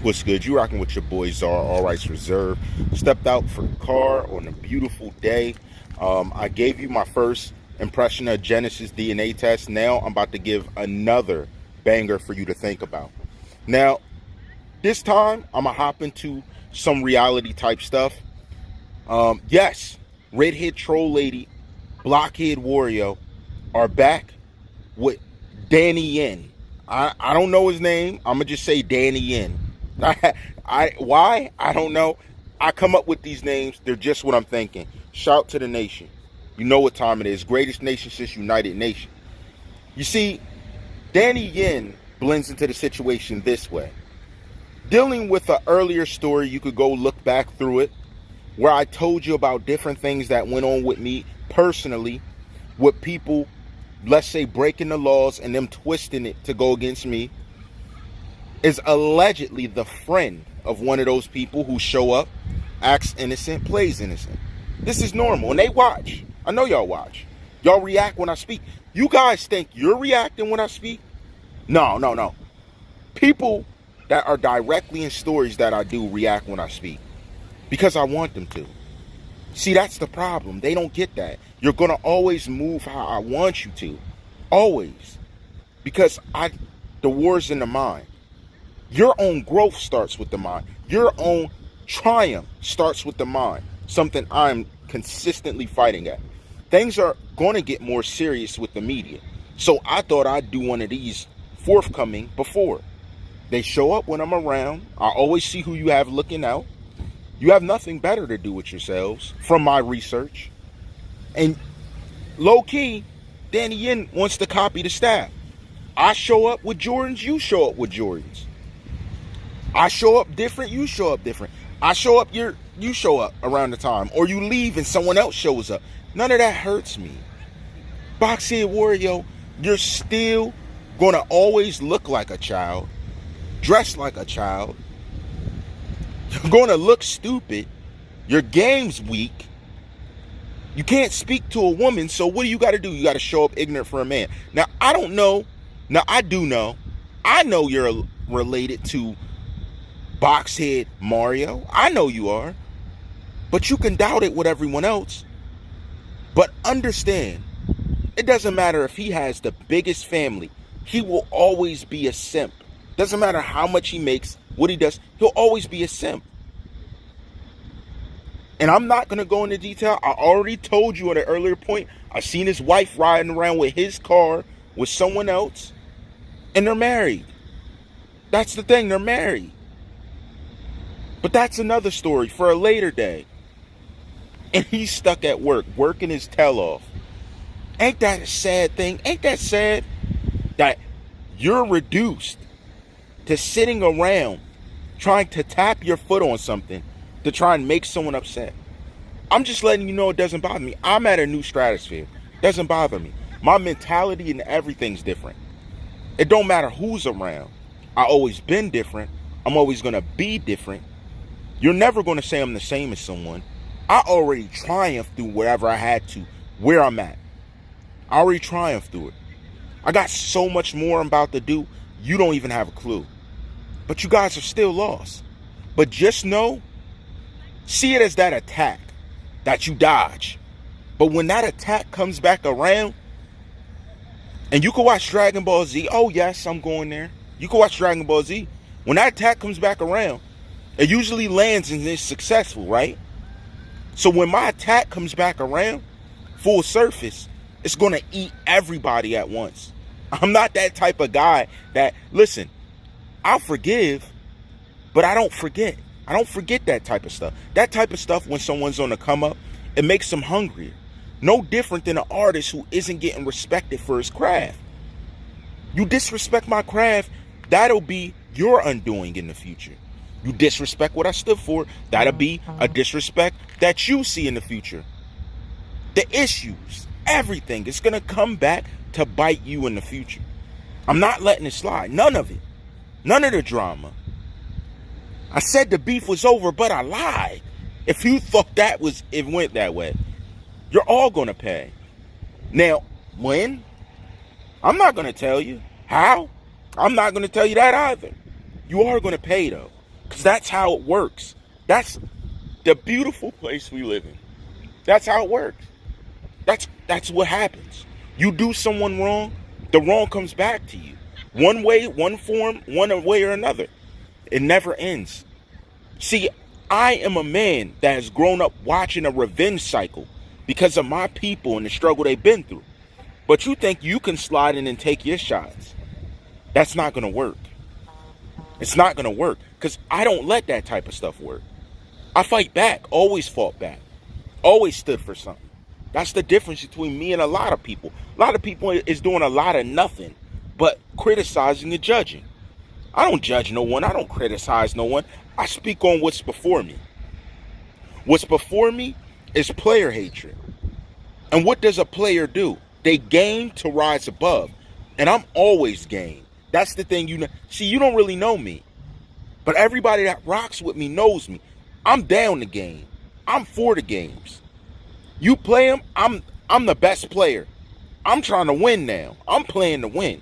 What's good? You rocking with your boy Czar, all rights reserved. Stepped out for the car on a beautiful day. I gave you my first impression of Genesis DNA test. Now I'm about to give another banger for you to think about. Now, this time I'm gonna hop into some reality type stuff. Yes, Redhead Troll Lady, Box-Head Wario are back with Danny Yen. I don't know his name. I'm gonna just say Danny Yen. Why? I don't know. I come up with these names. They're just what I'm thinking. Shout to the nation. You know what time it is. Greatest nation since United Nation. You see, Danny Yen blends into the situation this way. Dealing with an earlier story, you could go look back through it, where I told you about different things that went on with me personally, with people, let's say, breaking the laws and them twisting it to go against me, is allegedly the friend of one of those people who show up, acts innocent, plays innocent. This is normal, and they watch. I know y'all watch. Y'all react when I speak. You guys think you're reacting when I speak? No. People that are directly in stories that I do react when I speak because I want them to. See, that's the problem. They don't get that. You're going to always move how I want you to. Always. Because the war's in the mind. Your own growth starts with the mind. Your own triumph starts with the mind. Something I'm consistently fighting at. Things are going to get more serious with the media. So I thought I'd do one of these forthcoming before. They show up when I'm around. I always see who you have looking out. You have nothing better to do with yourselves, from my research. And low-key, Danny Yen wants to copy the staff. I show up with Jordans, you show up with Jordans. I show up different, you show up different. I show up, you show up around the time. Or you leave and someone else shows up. None of that hurts me. Box-Head Wario, you're still going to always look like a child, dress like a child. You're going to look stupid. Your game's weak. You can't speak to a woman, so what do you got to do? You got to show up ignorant for a man. Now, I don't know. Now, I do know. I know you're related to Box-Head Mario. I know you are. But you can doubt it with everyone else. But understand, it doesn't matter if he has the biggest family. He will always be a simp. Doesn't matter how much he makes, what he does, he'll always be a simp. And I'm not going to go into detail. I already told you at an earlier point, I seen his wife riding around with his car with someone else, and they're married. That's the thing, they're married. But that's another story for a later day. And he's stuck at work, working his tail off. Ain't that a sad thing? Ain't that sad that you're reduced to sitting around trying to tap your foot on something to try and make someone upset? I'm just letting you know it doesn't bother me. I'm at a new stratosphere. It doesn't bother me. My mentality and everything's different. It don't matter who's around. I've always been different. I'm always going to be different. You're never going to say I'm the same as someone. I already triumphed through wherever I had to, where I'm at. I already triumphed through it. I got so much more I'm about to do, you don't even have a clue. But you guys are still lost. But just know, see it as that attack that you dodge. But when that attack comes back around, and you can watch Dragon Ball Z. Oh, yes, I'm going there. You can watch Dragon Ball Z. When that attack comes back around, it usually lands and is successful, right? So when my attack comes back around, full surface, it's going to eat everybody at once. I'm not that type of guy that, listen, I'll forgive, but I don't forget. I don't forget that type of stuff. That type of stuff, when someone's on the come up, it makes them hungrier. No different than an artist who isn't getting respected for his craft. You disrespect my craft, that'll be your undoing in the future. You disrespect what I stood for, that'll be a disrespect that you see in the future. The issues, everything, it's going to come back to bite you in the future. I'm not letting it slide. None of it. None of the drama. I said the beef was over, but I lied. If you thought it went that way, you're all going to pay. Now, when? I'm not going to tell you. How? I'm not going to tell you that either. You are going to pay, though. Because that's how it works. That's the beautiful place we live in. That's how it works. That's what happens. You do someone wrong, the wrong comes back to you. One way, one form, one way or another. It never ends. See, I am a man that has grown up watching a revenge cycle because of my people and the struggle they've been through. But you think you can slide in and take your shots. That's not going to work. It's not going to work because I don't let that type of stuff work. I fight back, always fought back, always stood for something. That's the difference between me and a lot of people. A lot of people is doing a lot of nothing but criticizing and judging. I don't judge no one. I don't criticize no one. I speak on what's before me. What's before me is player hatred. And what does a player do? They game to rise above. And I'm always game. That's the thing, you know. See, you don't really know me. But everybody that rocks with me knows me. I'm down the game. I'm for the games. You play them, I'm the best player. I'm trying to win now. I'm playing to win.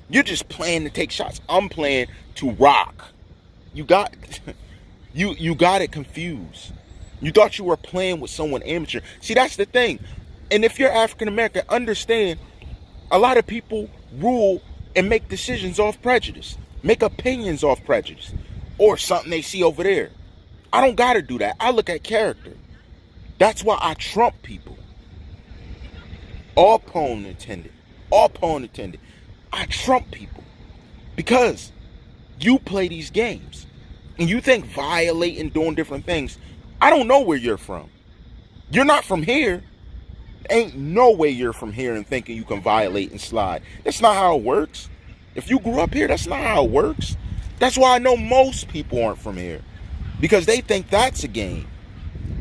You're just playing to take shots. I'm playing to rock. You got you got it confused. You thought you were playing with someone amateur. See, that's the thing. And if you're African American, understand a lot of people rule and make decisions off prejudice, make opinions off prejudice, or something they see over there. I don't got to do that. I look at character. That's why I trump people. All pun intended. All pun intended. I trump people because you play these games and you think violating, doing different things. I don't know where you're from. You're not from here. Ain't no way you're from here and thinking you can violate and slide. That's not how it works. If you grew up here, that's not how it works. That's why I know most people aren't from here, because they think that's a game.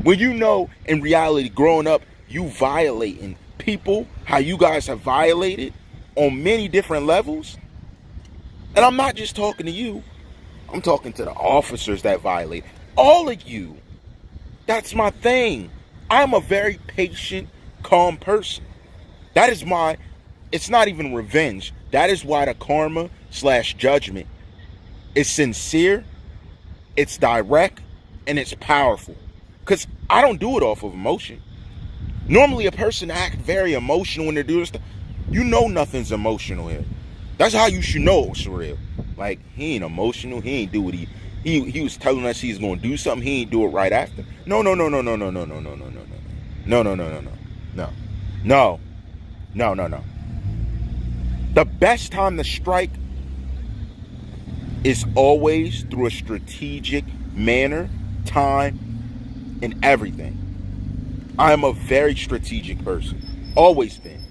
When you know in reality, growing up, you violating people, how you guys have violated on many different levels. And I'm not just talking to you. I'm talking to the officers that violate. All of you. That's my thing. I'm a very patient, calm person. That is my, it's not even revenge. That is why the karma / judgment is sincere, it's direct, and it's powerful. Because I don't do it off of emotion. Normally a person acts very emotional when they're doing stuff. You know nothing's emotional here. That's how you should know it's real. Like, he ain't emotional. He ain't do what he was telling us he's going to do something. He ain't do it right after. No. The best time to strike is always through a strategic manner, time, and everything. I am a very strategic person. Always been.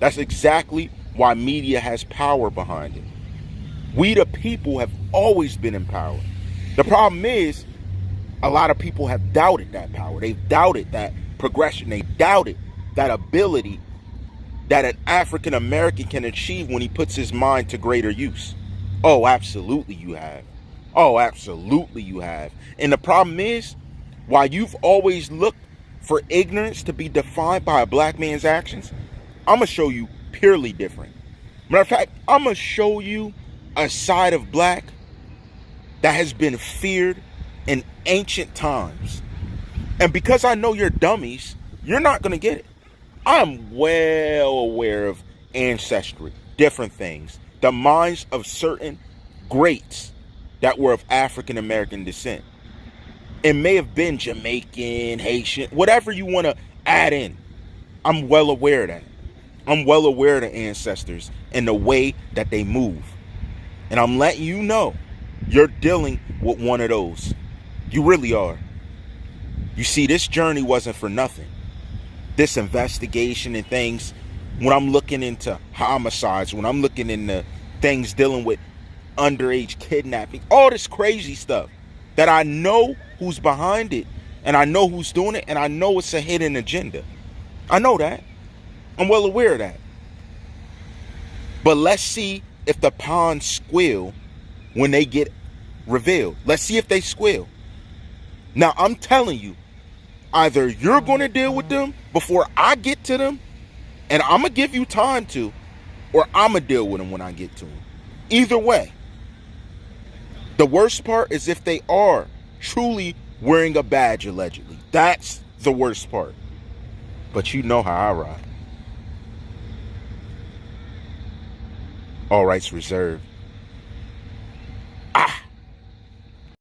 That's exactly why media has power behind it. We the people have always been in power. The problem is, a lot of people have doubted that power. They've doubted that progression. They doubted that ability that an African American can achieve when he puts his mind to greater use. Oh, absolutely you have. Oh, absolutely you have. And the problem is, while you've always looked for ignorance to be defined by a black man's actions, I'm going to show you purely different. Matter of fact, I'm going to show you a side of black that has been feared in ancient times. And because I know you're dummies, you're not going to get it. I'm well aware of ancestry, different things, the minds of certain greats that were of African American descent. It may have been Jamaican, Haitian, whatever you want to add in. I'm well aware of that. I'm well aware of the ancestors and the way that they move. And I'm letting you know, you're dealing with one of those. You really are. You see, this journey wasn't for nothing. This investigation and things, when I'm looking into homicides, when I'm looking into things dealing with underage kidnapping, all this crazy stuff that I know who's behind it, and I know who's doing it, and I know it's a hidden agenda. I know that. I'm well aware of that. But let's see if the pawns squeal when they get revealed. Let's see if they squeal. Now, I'm telling you, either you're going to deal with them before I get to them, and I'm going to give you time to, or I'm going to deal with them when I get to them. Either way. The worst part is if they are truly wearing a badge, allegedly. That's the worst part. But you know how I ride. All rights reserved.